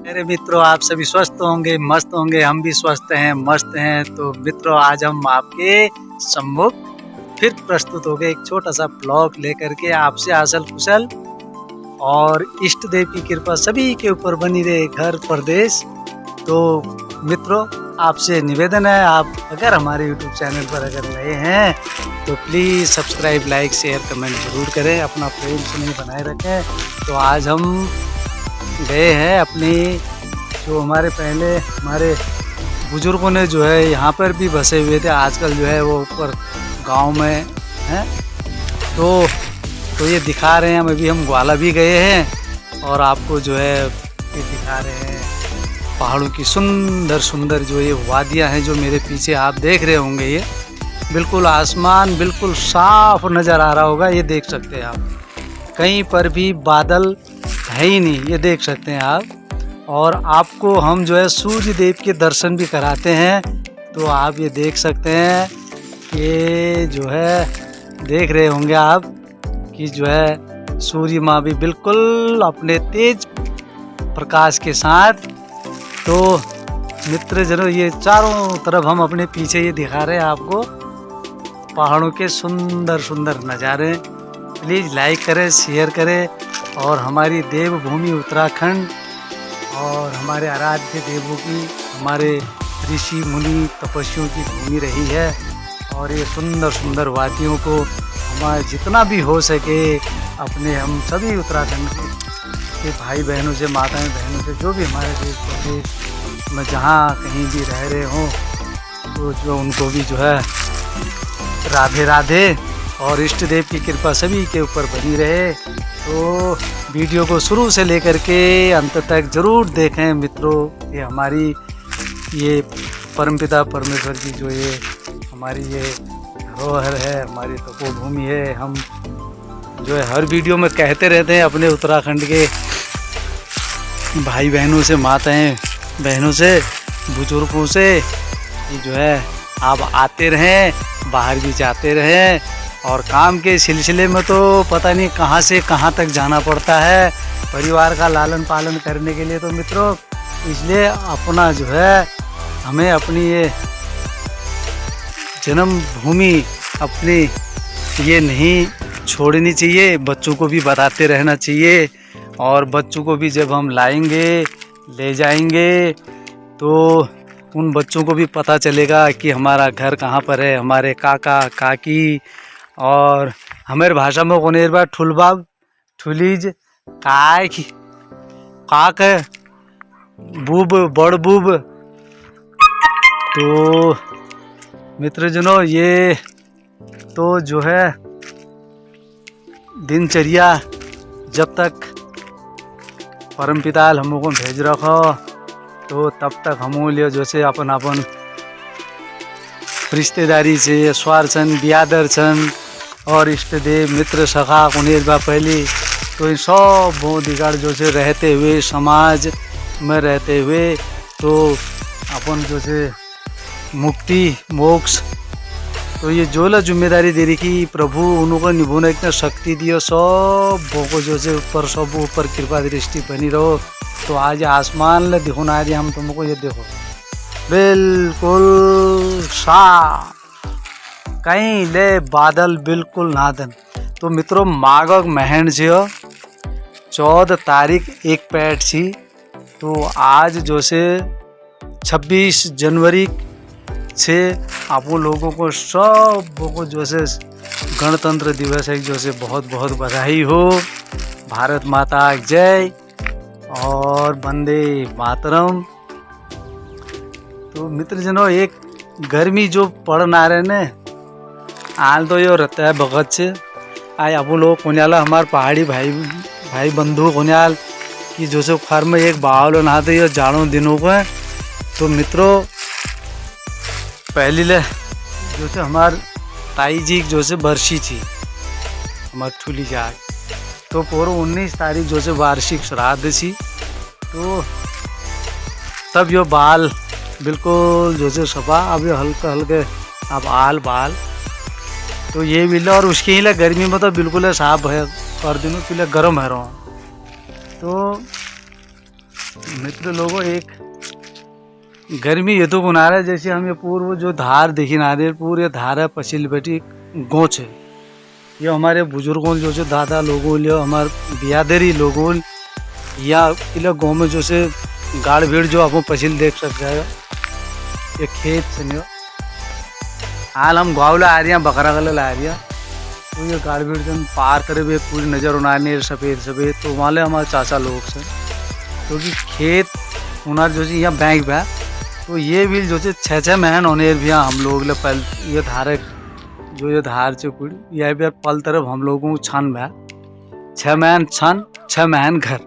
मेरे मित्रों, आप सभी स्वस्थ होंगे, मस्त होंगे। हम भी स्वस्थ हैं, मस्त हैं। तो मित्रों, आज हम आपके सम्मुख फिर प्रस्तुत हो गए एक छोटा सा ब्लॉग लेकर के, आपसे आसल कुशल और इष्ट देव की कृपा सभी के ऊपर बनी रहे, घर प्रदेश। तो मित्रों, आपसे निवेदन है, आप अगर हमारे YouTube चैनल पर अगर नए हैं तो please subscribe, like, share, comment जरूर करें, अपना प्रेम स्नेह बनाए रखें। तो आज हम गए हैं अपनी, जो हमारे पहले हमारे बुजुर्गों ने जो है यहाँ पर भी बसे हुए थे, आजकल जो है वो ऊपर गांव में हैं। तो ये दिखा रहे हैं। हम अभी ग्वाला भी गए हैं और आपको जो है ये दिखा रहे हैं पहाड़ों की सुंदर सुंदर जो ये वादियाँ हैं, जो मेरे पीछे आप देख रहे होंगे। ये बिल्कुल आसमान बिल्कुल साफ नज़र आ रहा होगा, ये देख सकते हैं आप। कहीं पर भी बादल है ही नहीं, ये देख सकते हैं आप। और आपको हम जो है सूर्य देव के दर्शन भी कराते हैं। तो आप ये देख सकते हैं, ये जो है देख रहे होंगे आप कि जो है सूर्य माँ भी बिल्कुल अपने तेज प्रकाश के साथ। तो मित्र जनों, ये चारों तरफ हम अपने पीछे ये दिखा रहे हैं आपको पहाड़ों के सुंदर सुंदर नज़ारे। प्लीज़ लाइक करें, शेयर करें। और हमारी देवभूमि उत्तराखंड और हमारे आराध्य देवों की, हमारे ऋषि मुनि तपस्वियों की भूमि रही है। और ये सुंदर सुंदर वादियों को हमारे जितना भी हो सके अपने, हम सभी उत्तराखंड के भाई बहनों से, माताएं बहनों से, जो भी हमारे देश प्रदेश में जहाँ कहीं भी रह रहे हों, तो जो उनको भी जो है राधे राधे और इष्ट देव की कृपा सभी के ऊपर बनी रहे। तो वीडियो को शुरू से लेकर के अंत तक ज़रूर देखें मित्रों। ये हमारी ये परमपिता परमेश्वर की जो ये हमारी ये धरोहर है, हमारी तपोभूमि है। हम जो है हर वीडियो में कहते रहते हैं अपने उत्तराखंड के भाई बहनों से, माताएं बहनों से, बुजुर्गों से कि जो है आप आते रहें, बाहर भी जाते रहें। और काम के सिलसिले में तो पता नहीं कहाँ से कहाँ तक जाना पड़ता है परिवार का लालन पालन करने के लिए। तो मित्रों, इसलिए अपना जो है हमें अपनी ये जन्मभूमि अपनी ये नहीं छोड़नी चाहिए, बच्चों को भी बताते रहना चाहिए। और बच्चों को भी जब हम लाएंगे, ले जाएंगे, तो उन बच्चों को भी पता चलेगा कि हमारा घर कहाँ पर है, हमारे काका काकी। और हमारे भाषा में कोनेर बार ठुलबाब ठुलीज काक बूब बड़ बूब। तो मित्रजनों, ये तो जो है दिनचर्या जब तक परमपिता हमको भेज रखो, तो तब तक हम लियो जैसे अपन रिश्तेदारी से स्वार्थन बियादर और इष्ट देव मित्र सखा कुनेर बा पहली। तो इन सब बोधिकार जो से रहते हुए, समाज में रहते हुए, तो अपन जो से मुक्ति मोक्ष, तो ये जो ला जिम्मेदारी दे रही कि प्रभु उनको निभुना इतना शक्ति दियो, सब को जो से ऊपर सब ऊपर कृपा दृष्टि बनी रहो। तो आज आसमान ले देखो ना, आज हम तुमको ये देखो बिल्कुल साफ, कहीं ले बादल बिल्कुल नादन। तो मित्रों, मागक महन से 14 तारीख एक पैट छी। तो आज जो से 26 जनवरी से आप लोगों को सब को जो से गणतंत्र दिवस है, जो से बहुत बहुत बधाई हो। भारत माता जय और वंदे मातरम। तो मित्रजनों, एक गर्मी जो पड़ ना रहे ने, आल तो यो रहता है भगत से आए अब लोग कोन्याला हमारे पहाड़ी भाई बंधु कोन्याल की जो से फार्म में एक बावल नहाते ये जाड़ों दिनों को है। तो मित्रों, पहली ले जो से हमार ताई जी जो से बरसी थी हमार ठुली जाग, तो पूरा 19 तारीख जो से वार्षिक श्राद्ध थी। तो तब यो बाल बिल्कुल जो से सफा, अब ये हल्के हल्के अब आल बाल तो ये भी ले। और उसके ही गर्मी में तो बिल्कुल है साफ है, और दिनों पहले गर्म है रहा। तो मित्र लोगों, एक गर्मी ये तो गुना रहा है, जैसे हम ये पूर्व जो धार देखी ना रहे, पूरे धार है पछिल बेटी गोच है। ये हमारे बुजुर्गों जो से दादा लोगों लियो, हमारे बियादरी लोगों या इला गाँव में जो से गाड़ भीड़ जो आप पछिल देख सकते हैं, ये खेत से नहीं। हाल हम गाँव आ रही हैं, बकरा गल आ रही है, तो ये गाड़ भीड़ जन पार करे हुए पूरी नज़र उनाने सफ़ेद सफ़ेद, तो वाले हमारे चाचा लोग से, क्योंकि खेत उनार जो यहाँ बैंक बा, तो ये भी जो 6-6 महीने होने भी हम लोग ले पल ये धारे जो ये धार चुकुड़ यह भी पल तरफ हम लोगों को छन बा 6 महीने छन 6 महीने घर,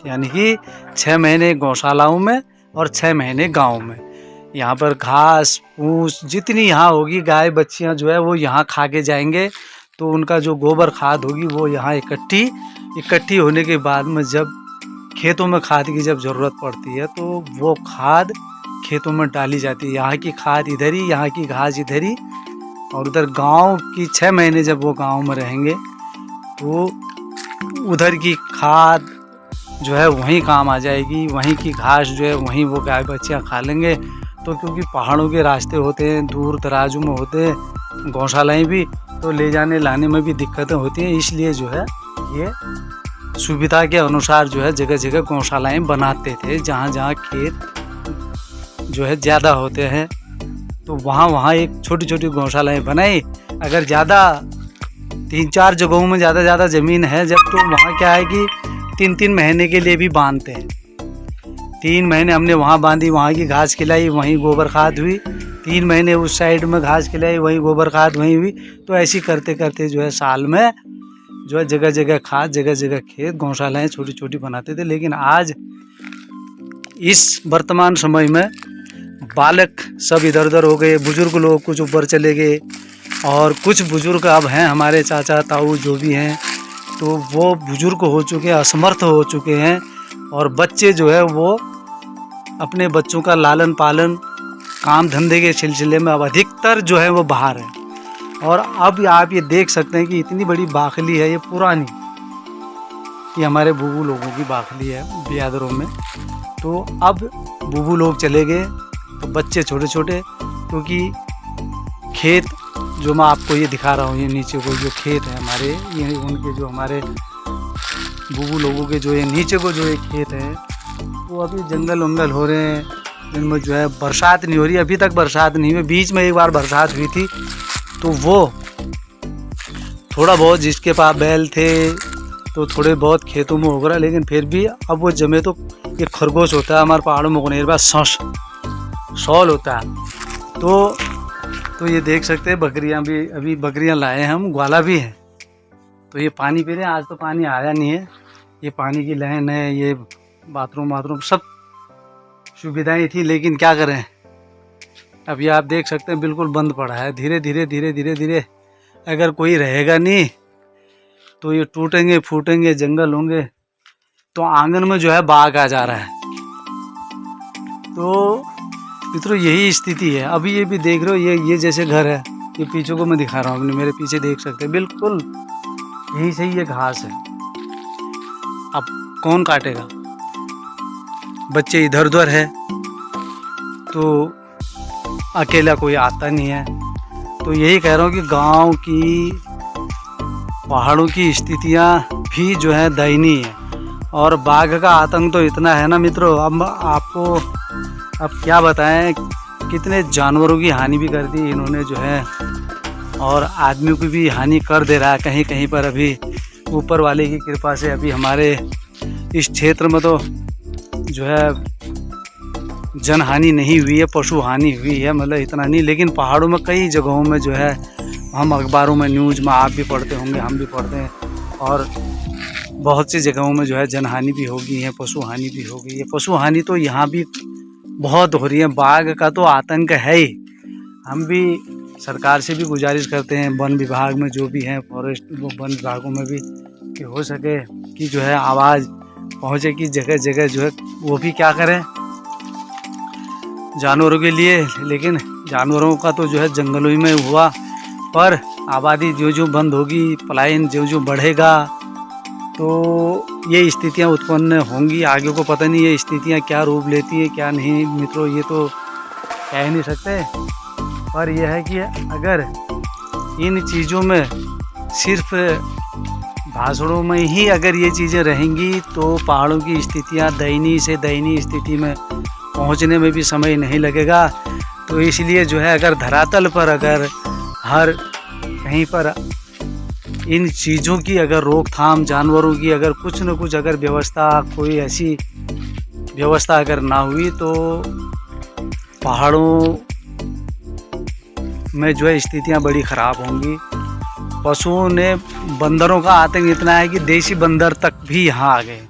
यानी कि 6 महीने गौशालाओं में और 6 महीने गाँव में। यहाँ पर घास फूस जितनी यहाँ होगी, गाय बच्चियाँ जो है वो यहाँ खा के जाएंगे, तो उनका जो गोबर खाद होगी वो यहाँ इकट्ठी होने के बाद में जब खेतों में खाद की जब ज़रूरत पड़ती है तो वो खाद खेतों में डाली जाती है। यहाँ की खाद इधर ही, यहाँ की घास इधर ही, और उधर गांव की 6 महीने जब वो गांव में रहेंगे तो उधर की खाद जो है वहीं काम आ जाएगी, वहीं की घास जो है वहीं वो गाय बच्चियाँ खा लेंगे। तो क्योंकि पहाड़ों के रास्ते होते हैं, दूर दराजों में होते हैं गौशालाएँ भी, तो ले जाने लाने में भी दिक्कतें होती हैं, इसलिए जो है ये सुविधा के अनुसार जो है जगह जगह गौशालाएँ बनाते थे। जहाँ जहाँ खेत जो है ज़्यादा होते हैं तो वहाँ एक छोटी छोटी गौशालाएँ बनाई। अगर ज़्यादा 3-4 जगहों में ज़्यादा ज़मीन है जब, तो वहाँ क्या है कि 3-3 महीने के लिए भी बांधते हैं। 3 महीने हमने वहाँ बांधी, वहाँ की घास खिलाई, वहीं गोबर खाद हुई, 3 महीने उस साइड में घास खिलाई, वहीं गोबर खाद वहीं हुई। तो ऐसी करते करते जो है साल में जो है जगह जगह खाद, जगह जगह खेत, गौशालाएँ छोटी छोटी बनाते थे। लेकिन आज इस वर्तमान समय में बालक सब इधर उधर हो गए, बुजुर्ग लोग कुछ ऊपर चले गए, और कुछ बुजुर्ग अब हैं हमारे चाचा ताऊ जो भी हैं, तो वो बुजुर्ग हो चुके हैं, असमर्थ हो चुके हैं, और बच्चे जो है वो अपने बच्चों का लालन पालन काम धंधे के सिलसिले में अब अधिकतर जो है वो बाहर है। और अब आप ये देख सकते हैं कि इतनी बड़ी बाखली है, ये पुरानी, ये हमारे बूबू लोगों की बाखली है बियादरों में। तो अब बूबू लोग चले गए तो बच्चे छोटे छोटे, क्योंकि खेत जो मैं आपको ये दिखा रहा हूँ, ये नीचे को जो खेत है हमारे, ये उनके जो हमारे बूबू लोगों के जो ये नीचे को जो ये खेत है, वो अभी जंगल वंगल हो रहे हैं, इनमें जो है बरसात नहीं हो रही, अभी तक बरसात नहीं हुई। बीच में एक बार बरसात हुई थी, तो वो थोड़ा बहुत जिसके पास बैल थे तो थोड़े बहुत खेतों में हो रहा, लेकिन फिर भी अब वो जमे तो ये खरगोश होता है हमारे पहाड़ों में, कोनेर बार शॉल होता है। तो ये देख सकते हैं बकरियां भी, अभी बकरियां लाए हैं हम, ग्वाला भी है, तो ये पानी पी रहे हैं। आज तो पानी आया नहीं है, ये पानी की लाइन है, ये बाथरूम सब सुविधाएं थी, लेकिन क्या करें, अब ये आप देख सकते हैं बिल्कुल बंद पड़ा है। धीरे धीरे अगर कोई रहेगा नहीं तो ये टूटेंगे फूटेंगे, जंगल होंगे, तो आंगन में जो है बाघ आ जा रहा है। तो मित्रों यही स्थिति है। अभी ये भी देख रहे हो, ये जैसे घर है, ये पीछे को मैं दिखा रहा हूँ अपने, मेरे पीछे देख सकते हैं बिल्कुल यही सही ये घास है। अब कौन काटेगा, बच्चे इधर उधर है, तो अकेला कोई आता नहीं है। तो यही कह रहा हूँ कि गांव की पहाड़ों की स्थितियाँ भी जो है दयनीय है, और बाघ का आतंक तो इतना है ना मित्रों, अब आपको अब क्या बताएं, कितने जानवरों की हानि भी कर दी इन्होंने जो है, और आदमियों की भी हानि कर दे रहा है कहीं कहीं पर। अभी ऊपर वाले की कृपा से अभी हमारे इस क्षेत्र में तो जो है जन हानि नहीं हुई है, पशु हानि हुई है, मतलब इतना नहीं, लेकिन पहाड़ों में कई जगहों में जो है, हम अखबारों में न्यूज़ में आप भी पढ़ते होंगे, हम भी पढ़ते हैं, और बहुत सी जगहों में जो है जन हानि भी हो गई है, पशु हानि भी हो गई है। पशु हानि तो यहाँ भी बहुत हो रही है, बाघ का तो आतंक है ही। हम भी सरकार से भी गुजारिश करते हैं, वन विभाग में जो भी हैं, फॉरेस्ट वन विभागों में भी, कि हो सके कि जो है आवाज़ पहुँचे कि जगह जगह जो है वो भी क्या करें जानवरों के लिए। लेकिन जानवरों का तो जो है जंगलों में हुआ, पर आबादी जो बंद होगी, पलायन जो बढ़ेगा, तो ये स्थितियाँ उत्पन्न होंगी। आगे को पता नहीं ये स्थितियाँ क्या रूप लेती है क्या नहीं मित्रों, ये तो कह ही नहीं सकते। पर यह है कि अगर इन चीज़ों में सिर्फ भाषणों में ही अगर ये चीज़ें रहेंगी तो पहाड़ों की स्थितियाँ दयनीय से दयनीय स्थिति में पहुंचने में भी समय नहीं लगेगा। तो इसलिए जो है अगर धरातल पर अगर हर कहीं पर इन चीज़ों की अगर रोकथाम, जानवरों की अगर कुछ न कुछ अगर व्यवस्था, कोई ऐसी व्यवस्था अगर ना हुई तो पहाड़ों में जो है स्थितियाँ बड़ी ख़राब होंगी। पशुओं ने, बंदरों का आतंक इतना है कि देसी बंदर तक भी यहाँ आ गए।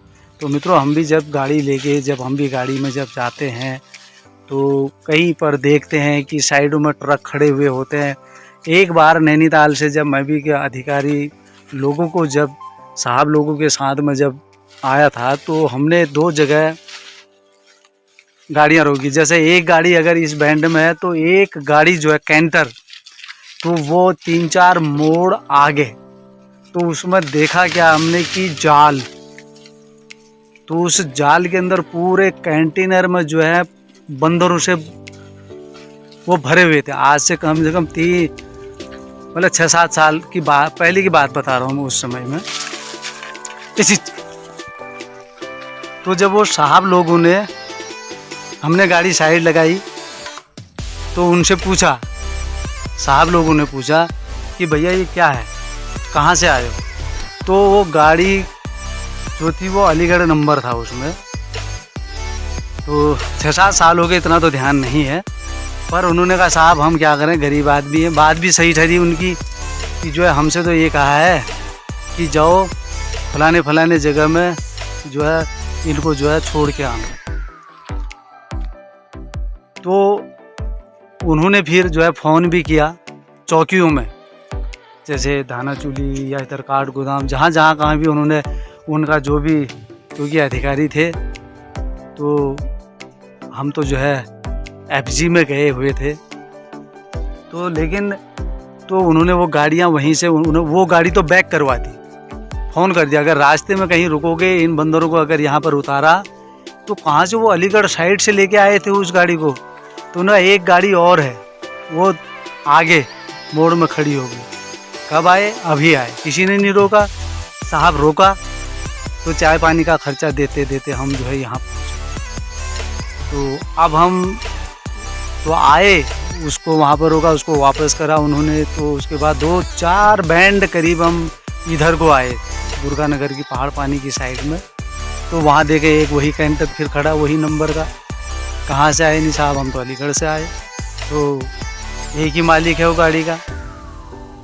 तो मित्रों हम भी जब गाड़ी लेके, जब हम भी गाड़ी में जब जाते हैं तो कहीं पर देखते हैं कि साइडों में ट्रक खड़े हुए होते हैं। एक बार नैनीताल से जब मैं भी के अधिकारी लोगों को, जब साहब लोगों के साथ में जब आया था तो हमने 2 जगह गाड़ियाँ रोकी। जैसे एक गाड़ी अगर इस बैंड में है तो एक गाड़ी जो है कैंटर, तो वो 3-4 मोड़ आगे, तो उसमें देखा क्या हमने कि जाल, तो उस जाल के अंदर पूरे कंटेनर में जो है बंदरों से वो भरे हुए थे। आज से कम 6-7 साल की बात, पहले की बात बता रहा हूँ। उस समय में इसी, तो जब वो साहब लोगों ने, हमने गाड़ी साइड लगाई तो उनसे पूछा, साहब लोगों ने पूछा कि भैया ये क्या है, कहाँ से आए हो? तो वो गाड़ी जो थी वो अलीगढ़ नंबर था उसमें। तो 6-7 साल हो गए, इतना तो ध्यान नहीं है। पर उन्होंने कहा साहब हम क्या करें, गरीब आदमी है। बात भी सही ठहरी उनकी कि जो है हमसे तो ये कहा है कि जाओ फलाने फलाने जगह में जो है इनको जो है छोड़ के आना। तो उन्होंने फिर जो है फ़ोन भी किया चौकियों में, जैसे धानाचूली या इधर काठ गोदाम, जहाँ जहाँ कहाँ भी उन्होंने, उनका जो भी क्योंकि अधिकारी थे, तो हम तो जो है एफजी में गए हुए थे। तो लेकिन तो उन्होंने वो गाड़ियाँ वहीं से, उन्होंने वो गाड़ी तो बैक करवा दी, फ़ोन कर दिया अगर रास्ते में कहीं रुकोगे, इन बंदरों को अगर यहाँ पर उतारा तो कहाँ से वो अलीगढ़ साइड से लेके आए थे उस गाड़ी को, तो ना एक गाड़ी और है वो आगे मोड़ में खड़ी होगी। कब आए? अभी आए, किसी ने नहीं रोका। साहब रोका तो चाय पानी का खर्चा देते देते हम जो है यहाँ पहुँचे। तो अब हम तो आए, उसको वहाँ पर रोका, उसको वापस करा उन्होंने। तो उसके बाद 2-4 बैंड करीब हम इधर को आए, दुर्गानगर की पहाड़ पानी की साइड में। तो वहाँ देखे एक वही कैंटर फिर खड़ा, वही नंबर का। कहाँ से आए? नहीं साहब हम तो अलीगढ़ से आए। तो एक ही मालिक है वो गाड़ी का,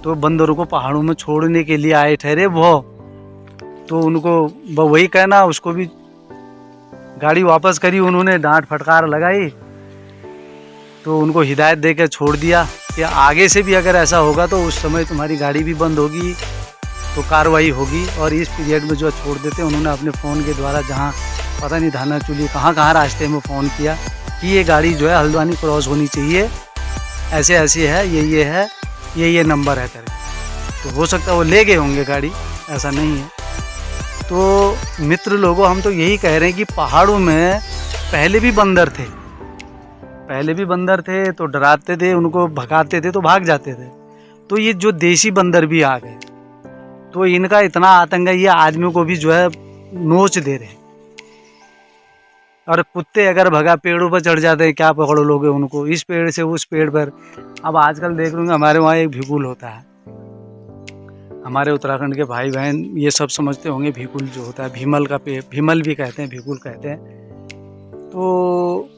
तो बंदरों को पहाड़ों में छोड़ने के लिए आए ठहरे वो। तो उनको वही कहना, उसको भी गाड़ी वापस करी उन्होंने, डांट फटकार लगाई। तो उनको हिदायत देकर छोड़ दिया कि आगे से भी अगर ऐसा होगा तो उस समय तुम्हारी गाड़ी भी बंद होगी, तो कार्रवाई होगी। और इस पीरियड में जो छोड़ देते, उन्होंने अपने फ़ोन के द्वारा, जहाँ पता नहीं धानाचूली कहाँ कहाँ रास्ते में फ़ोन किया कि ये गाड़ी जो है हल्द्वानी क्रॉस होनी चाहिए, ऐसे ऐसे है, ये है, ये नंबर है तेरे। तो हो सकता है वो ले गए होंगे गाड़ी, ऐसा नहीं है। तो मित्र लोगों, हम तो यही कह रहे हैं कि पहाड़ों में पहले भी बंदर थे, तो डराते थे, उनको भगाते थे तो भाग जाते थे। तो ये जो देसी बंदर भी आ गए, तो इनका इतना आतंक है, ये आदमियों को भी जो है नोच दे रहे हैं। और कुत्ते अगर भगा पेड़ों पर चढ़ जाते हैं, क्या पकड़ो लोगे उनको, इस पेड़ से उस पेड़ पर। अब आजकल देख लूँगा हमारे वहाँ एक भिकुल होता है, हमारे उत्तराखंड के भाई बहन ये सब समझते होंगे, भिकुल जो होता है, भीमल का पेड़, भीमल भी कहते हैं, भिकुल कहते हैं। तो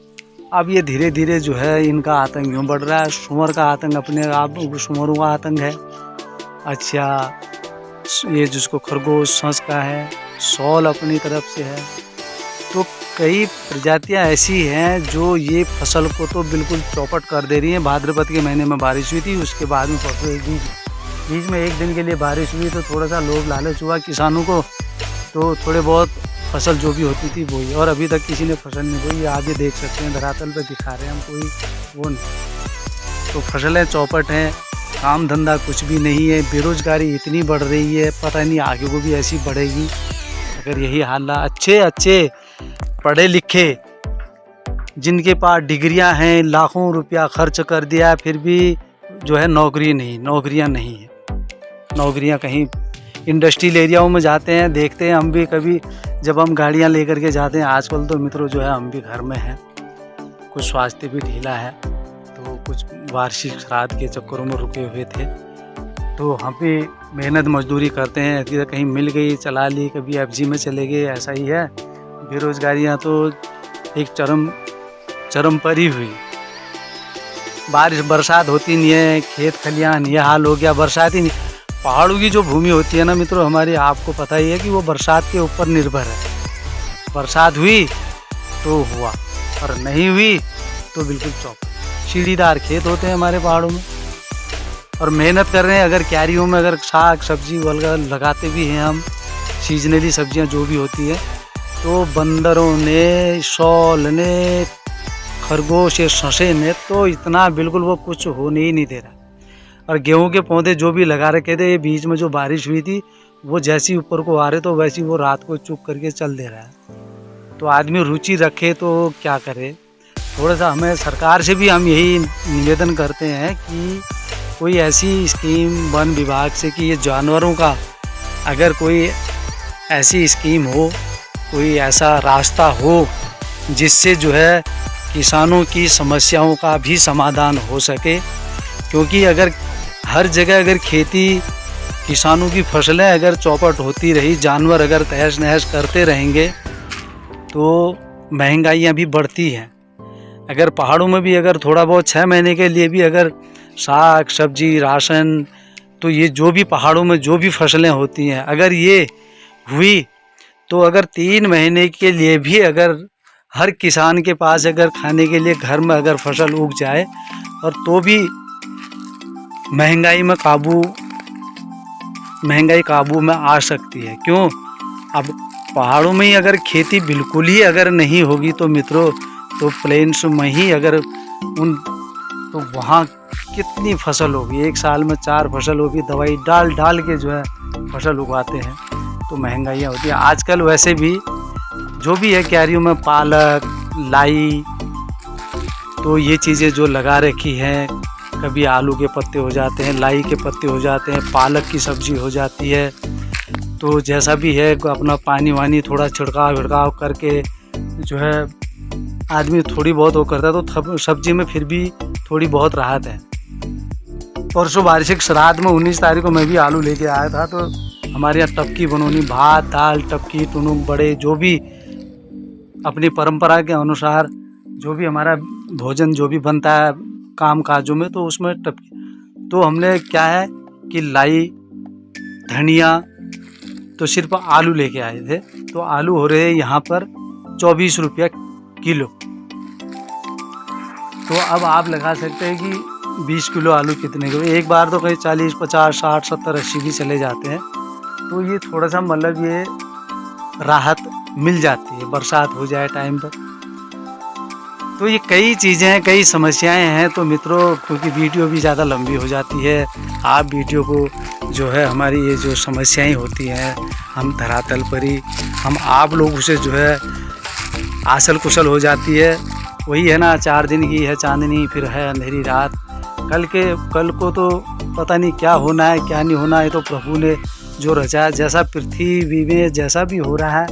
अब ये धीरे धीरे जो है इनका आतंक यूँ बढ़ रहा है। सुअर का आतंक अपने आप, सुअरों का आतंक है। अच्छा, ये जिसको खरगोश संस का है, सौल अपनी तरफ से है। तो कई प्रजातियां ऐसी हैं जो ये फसल को तो बिल्कुल चौपट कर दे रही हैं। भाद्रपद के महीने में बारिश हुई थी, उसके बाद में परसों बीच में 1 दिन के लिए बारिश हुई, तो थोड़ा सा लोभ लालच हुआ किसानों को, तो थोड़े बहुत फसल जो भी होती थी वो ही। और अभी तक किसी ने फसल नहीं बोई, आगे देख सकते हैं, धरातल पे दिखा रहे हैं हम, कोई वो नहीं। तो फसलें चौपट हैं, काम धंधा कुछ भी नहीं है, बेरोजगारी इतनी बढ़ रही है, पता नहीं आगे को भी ऐसी बढ़ेगी, अगर यही हाल रहा, अच्छे अच्छे पढ़े लिखे जिनके पास डिग्रियां हैं, लाखों रुपया खर्च कर दिया, फिर भी जो है नौकरियां नहीं है। नौकरियां कहीं इंडस्ट्रियल एरियाओं में जाते हैं, देखते हैं हम भी कभी जब हम गाड़ियां लेकर के जाते हैं। आजकल तो मित्रों जो है हम भी घर में हैं, कुछ स्वास्थ्य भी ढीला है, तो कुछ वार्षिक श्राद्ध के चक्करों में रुके हुए थे, तो हम भी मेहनत मजदूरी करते हैं। कहीं मिल गई चला ली, कभी एफजी में चले गए, ऐसा ही है। बेरोजगारियां तो एक चरम पर ही हुई। बरसात होती नहीं है, खेत खलियान ये हाल हो गया, बरसात ही नहीं। पहाड़ों की जो भूमि होती है ना मित्रों हमारी, आपको पता ही है कि वो बरसात के ऊपर निर्भर है। बरसात हुई तो हुआ, और नहीं हुई तो बिल्कुल चौप। सीढ़ीदार खेत होते हैं हमारे पहाड़ों में, और मेहनत कर रहे हैं। अगर क्यारियों में अगर साग सब्जी वगैरह लगाते भी हैं हम, सीजनली सब्जियां जो भी होती है, तो बंदरों ने, शौल ने, खरगोश या ससे ने तो इतना बिल्कुल वो कुछ होने ही नहीं दे रहा। और गेहूं के पौधे जो भी लगा रखे थे, बीच में जो बारिश हुई थी, वो जैसी ऊपर को आ रहे तो वैसी वो रात को चुप करके चल दे रहा है। तो आदमी रुचि रखे तो क्या करे। थोड़ा सा हमें सरकार से भी हम यही निवेदन करते हैं कि कोई ऐसी स्कीम वन विभाग से कि ये जानवरों का अगर कोई ऐसी स्कीम हो, कोई ऐसा रास्ता हो जिससे जो है किसानों की समस्याओं का भी समाधान हो सके। क्योंकि अगर हर जगह अगर खेती, किसानों की फसलें अगर चौपट होती रही, जानवर अगर तहस नहस करते रहेंगे, तो महंगाइयाँ भी बढ़ती हैं। अगर पहाड़ों में भी अगर थोड़ा बहुत 6 महीने के लिए भी अगर साग सब्जी राशन, तो ये जो भी पहाड़ों में जो भी फसलें होती हैं, अगर ये हुई तो अगर 3 महीने के लिए भी अगर हर किसान के पास अगर खाने के लिए घर में अगर फसल उग जाए, और तो भी महंगाई काबू में आ सकती है। क्यों? अब पहाड़ों में ही अगर खेती बिल्कुल ही अगर नहीं होगी तो मित्रों, तो प्लेन्स में ही अगर तो वहाँ कितनी फसल होगी, एक साल में 4 फसल होगी, दवाई डाल के जो है फसल उगाते हैं, तो महंगाइयाँ होती है। आजकल वैसे भी जो भी है क्यारियों में पालक, लाई, तो ये चीज़ें जो लगा रखी हैं, कभी आलू के पत्ते हो जाते हैं, लाई के पत्ते हो जाते हैं, पालक की सब्जी हो जाती है, तो जैसा भी है अपना पानी वानी थोड़ा छिड़काव करके जो है आदमी थोड़ी बहुत वो करता है, तो सब्जी में फिर भी थोड़ी बहुत राहत है। परसों वार्षिक श्राद्ध में 19 तारीख को मैं भी आलू लेके आया था, तो हमारे यहाँ टपकी बनोनी, भात दाल टपकी टुनुक बड़े, जो भी अपनी परंपरा के अनुसार जो भी हमारा भोजन जो भी बनता है काम काजों में, तो उसमें टपकी। तो हमने क्या है कि लाई, धनिया, तो सिर्फ आलू लेके आए थे, तो आलू हो रहे हैं यहाँ पर 24 रुपया किलो। तो अब आप लगा सकते हैं कि 20 किलो आलू कितने के, एक बार तो कहीं 40 50 60 70 80 भी चले जाते हैं। तो ये थोड़ा सा मतलब ये राहत मिल जाती है, बरसात हो जाए टाइम पर। तो ये कई चीज़ें हैं, कई समस्याएं हैं। तो मित्रों, क्योंकि वीडियो भी ज़्यादा लंबी हो जाती है, आप वीडियो को जो है हमारी ये जो समस्याएं होती हैं, हम धरातल पर ही हम आप लोगों से जो है आसल कुशल हो जाती है। वही है ना, 4 दिन की है चांदनी, फिर है अंधेरी रात। कल को तो पता नहीं क्या होना है क्या नहीं होना है, तो प्रभु ने जो रचा, जैसा पृथ्वी में जैसा भी हो रहा है,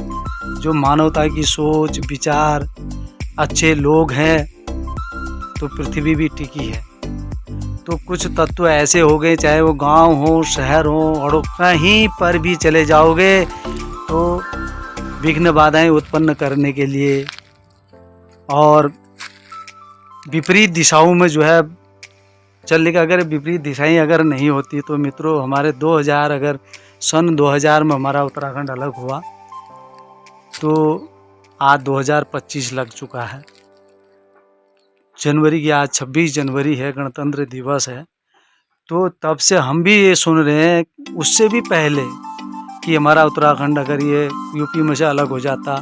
जो मानवता की सोच विचार, अच्छे लोग हैं, तो पृथ्वी भी टिकी है। तो कुछ तत्व ऐसे हो गए, चाहे वो गांव हो शहर हो, और कहीं पर भी चले जाओगे तो विघ्न बाधाएं उत्पन्न करने के लिए और विपरीत दिशाओं में जो है चलने का, अगर विपरीत दिशाएं अगर नहीं होती तो मित्रों, हमारे 2000 अगर सन 2000 में हमारा उत्तराखंड अलग हुआ, तो आज 2025 लग चुका है। जनवरी की आज 26 जनवरी है, गणतंत्र दिवस है। तो तब से हम भी ये सुन रहे हैं, उससे भी पहले, कि हमारा उत्तराखंड अगर ये यूपी में से अलग हो जाता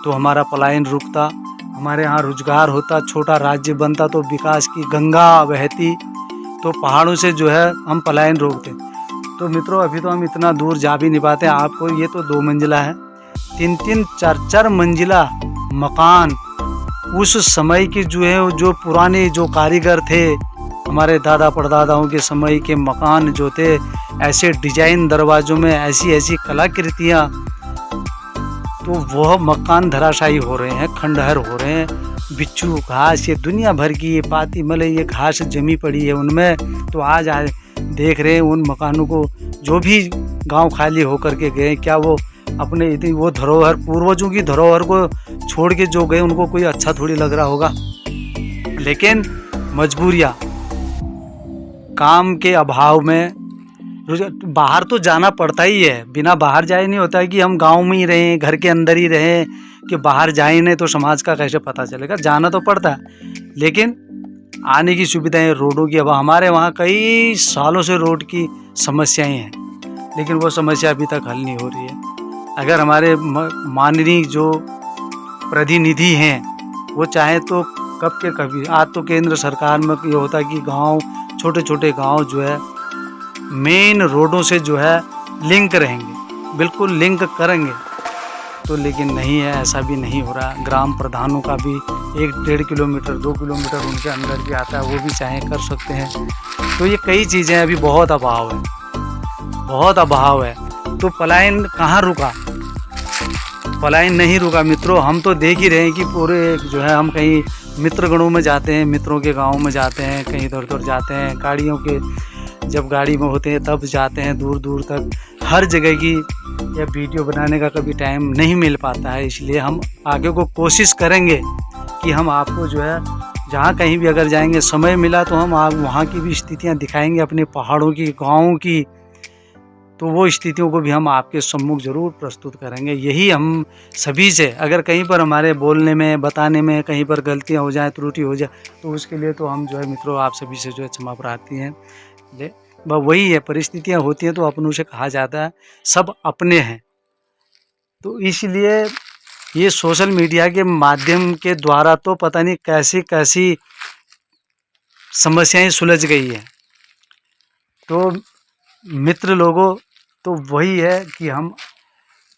तो हमारा पलायन रुकता, हमारे यहाँ रोजगार होता, छोटा राज्य बनता, तो विकास की गंगा बहती, तो पहाड़ों से जो है हम पलायन रोकते। तो मित्रों, अभी तो हम इतना दूर जा भी नहीं पाते। आपको ये तो 2 मंजिला है, 3-3 4-4 मंजिला मकान उस समय के जो है, जो पुराने जो कारीगर थे, हमारे दादा परदादाओं के समय के मकान जो थे, ऐसे डिजाइन दरवाजों में, ऐसी ऐसी कलाकृतियाँ, तो वह मकान धराशायी हो रहे हैं, खंडहर हो रहे हैं। बिच्छू घास, ये दुनिया भर की ये पाती मले ये घास जमी पड़ी है उनमें। तो आज देख रहे हैं उन मकानों को, जो भी गांव खाली होकर के गए, क्या वो अपने वो धरोहर, पूर्वजों की धरोहर को छोड़ के जो गए, उनको कोई अच्छा थोड़ी लग रहा होगा। लेकिन मजबूरियाँ, काम के अभाव में बाहर तो जाना पड़ता ही है, बिना बाहर जाए नहीं होता है कि हम गांव में ही रहें, घर के अंदर ही रहें, कि बाहर जाए नहीं तो समाज का कैसे पता चलेगा। जाना तो पड़ता है, लेकिन आने की सुविधाएं, रोडों की, अब हमारे वहाँ कई सालों से रोड की समस्याएं हैं, लेकिन वो समस्या अभी तक हल नहीं हो रही है। अगर हमारे माननीय जो प्रतिनिधि हैं वो चाहे तो कब के कभी, आज तो केंद्र सरकार में ये होता है कि गांव, छोटे छोटे गांव जो है मेन रोडों से जो है लिंक रहेंगे, बिल्कुल लिंक करेंगे, तो लेकिन नहीं है, ऐसा भी नहीं हो रहा। ग्राम प्रधानों का भी 1-1.5 किलोमीटर 2 किलोमीटर उनके अंदर भी आता है, वो भी चाहे कर सकते हैं। तो ये कई चीज़ें अभी बहुत अभाव है, बहुत अभाव है। तो पलायन कहाँ रुका? पलायन नहीं रुका मित्रों। हम तो देख ही रहे हैं कि पूरे जो है, हम कहीं मित्रगणों में जाते हैं, मित्रों के गाँव में जाते हैं, कहीं इधर उधर जाते हैं, गाड़ियों के जब गाड़ी में होते हैं तब जाते हैं, दूर दूर तक, हर जगह की या वीडियो बनाने का कभी टाइम नहीं मिल पाता है। इसलिए हम आगे को कोशिश करेंगे कि हम आपको जो है, जहाँ कहीं भी अगर जाएंगे, समय मिला तो हम वहाँ की भी स्थितियाँ दिखाएंगे, अपने पहाड़ों की, गाँवों की, तो वो स्थितियों को भी हम आपके सम्मुख ज़रूर प्रस्तुत करेंगे। यही हम सभी से, अगर कहीं पर हमारे बोलने में, बताने में कहीं पर गलतियाँ हो जाए, त्रुटि हो जाए, तो उसके लिए तो हम जो है मित्रों आप सभी से जो है क्षमा प्रार्थी हैं। वही है, परिस्थितियाँ होती हैं तो अपनों से कहा जाता है सब अपने हैं। तो इसलिए ये सोशल मीडिया के माध्यम के द्वारा तो पता नहीं कैसी कैसी समस्याएं सुलझ गई है। तो मित्र लोगों, तो वही है कि हम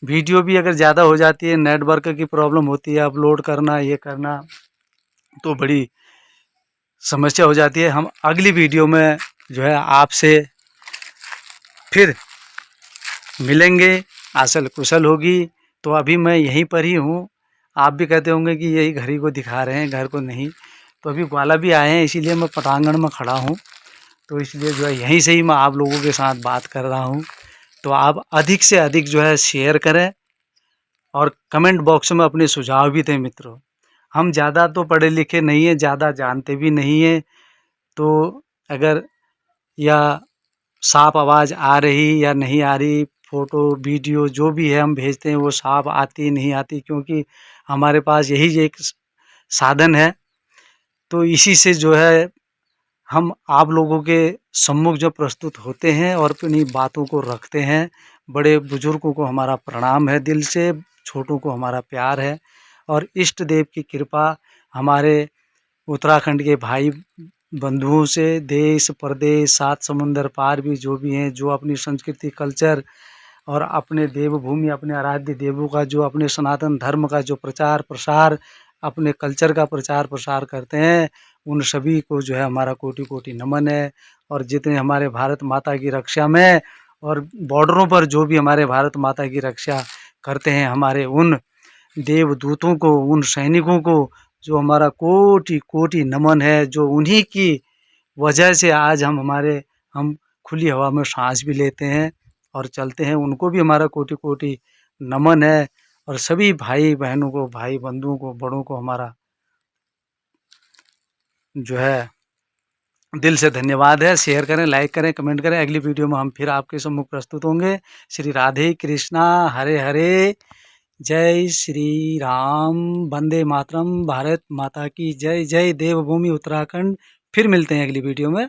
वीडियो भी अगर ज़्यादा हो जाती है, नेटवर्क की प्रॉब्लम होती है, अपलोड करना, ये करना, तो बड़ी समस्या हो जाती है। हम अगली वीडियो में जो है आपसे फिर मिलेंगे, आसल कुशल होगी। तो अभी मैं यहीं पर ही हूँ। आप भी कहते होंगे कि यही घर ही को दिखा रहे हैं, घर को नहीं। तो अभी ग्वाला भी आए हैं, इसीलिए मैं पटांगण में खड़ा हूँ। तो इसलिए जो है यहीं से ही मैं आप लोगों के साथ बात कर रहा हूँ। तो आप अधिक से अधिक जो है शेयर करें और कमेंट बॉक्स में अपने सुझाव भी दें मित्रों। हम ज़्यादा तो पढ़े लिखे नहीं हैं, ज़्यादा जानते भी नहीं हैं, तो अगर या साफ आवाज़ आ रही या नहीं आ रही, फ़ोटो वीडियो जो भी है हम भेजते हैं वो साफ आती नहीं आती, क्योंकि हमारे पास यही एक साधन है। तो इसी से जो है हम आप लोगों के सम्मुख जो प्रस्तुत होते हैं और अपनी बातों को रखते हैं। बड़े बुजुर्गों को हमारा प्रणाम है दिल से, छोटों को हमारा प्यार है, और इष्ट देव की कृपा हमारे उत्तराखंड के भाई बंधुओं से, देश प्रदेश, 7 समुंदर पार भी जो भी हैं, जो अपनी संस्कृति, कल्चर और अपने देवभूमि, अपने आराध्य देवों का, जो अपने सनातन धर्म का जो प्रचार प्रसार, अपने कल्चर का प्रचार प्रसार करते हैं, उन सभी को जो है हमारा कोटि कोटि नमन है। और जितने हमारे भारत माता की रक्षा में और बॉर्डरों पर जो भी हमारे भारत माता की रक्षा करते हैं, हमारे उन देवदूतों को, उन सैनिकों को जो हमारा कोटि कोटि नमन है। जो उन्हीं की वजह से आज हम खुली हवा में सांस भी लेते हैं और चलते हैं, उनको भी हमारा कोटि कोटि नमन है। और सभी भाई बहनों को, भाई बंधुओं को, बड़ों को हमारा जो है दिल से धन्यवाद है। शेयर करें, लाइक करें, कमेंट करें। अगली वीडियो में हम फिर आपके सम्मुख प्रस्तुत होंगे। श्री राधे कृष्णा, हरे हरे, जय श्री राम, वंदे मातरम, भारत माता की जय। जय देवभूमि उत्तराखंड। फिर मिलते हैं अगली वीडियो में।